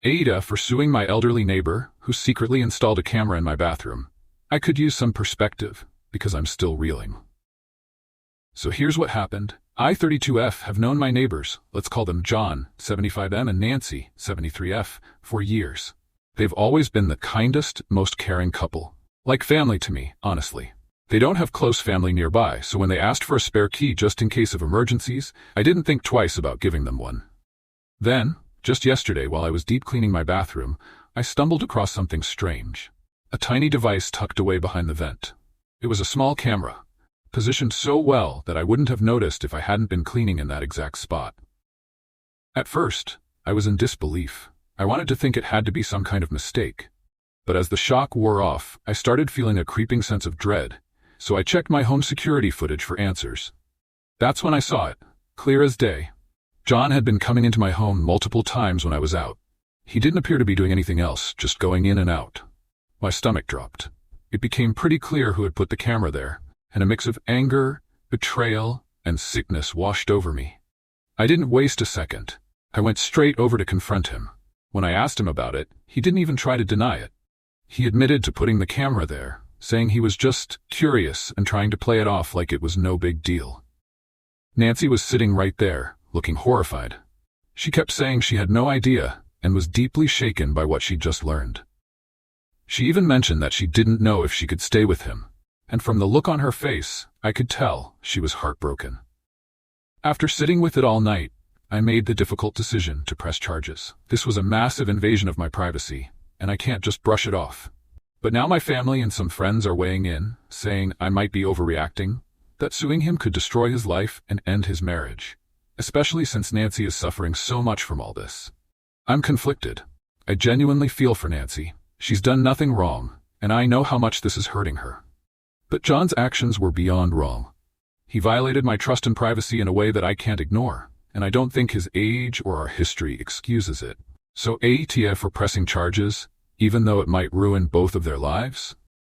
AITA for suing my elderly neighbor who secretly installed a camera in my bathroom. I could use some perspective because I'm still reeling. So here's what happened. I, 32F, have known my neighbors, let's call them John, 75M, and Nancy, 73F, for years. They've always been the kindest, most caring couple. Like family to me, honestly. They don't have close family nearby, so when they asked for a spare key just in case of emergencies, I didn't think twice about giving them one. Then, just yesterday while I was deep cleaning my bathroom, I stumbled across something strange. A tiny device tucked away behind the vent. It was a small camera, positioned so well that I wouldn't have noticed if I hadn't been cleaning in that exact spot. At first, I was in disbelief. I wanted to think it had to be some kind of mistake. But as the shock wore off, I started feeling a creeping sense of dread, so I checked my home security footage for answers. That's when I saw it, clear as day. John had been coming into my home multiple times when I was out. He didn't appear to be doing anything else, just going in and out. My stomach dropped. It became pretty clear who had put the camera there, and a mix of anger, betrayal, and sickness washed over me. I didn't waste a second. I went straight over to confront him. When I asked him about it, he didn't even try to deny it. He admitted to putting the camera there, saying he was just curious and trying to play it off like it was no big deal. Nancy was sitting right there, looking horrified. She kept saying she had no idea and was deeply shaken by what she'd just learned. She even mentioned that she didn't know if she could stay with him, and from the look on her face, I could tell she was heartbroken. After sitting with it all night, I made the difficult decision to press charges. This was a massive invasion of my privacy, and I can't just brush it off. But now my family and some friends are weighing in, saying I might be overreacting, that suing him could destroy his life and end his marriage, especially since Nancy is suffering so much from all this. I'm conflicted. I genuinely feel for Nancy. She's done nothing wrong, and I know how much this is hurting her. But John's actions were beyond wrong. He violated my trust and privacy in a way that I can't ignore, and I don't think his age or our history excuses it. So AITA for pressing charges, even though it might ruin both of their lives?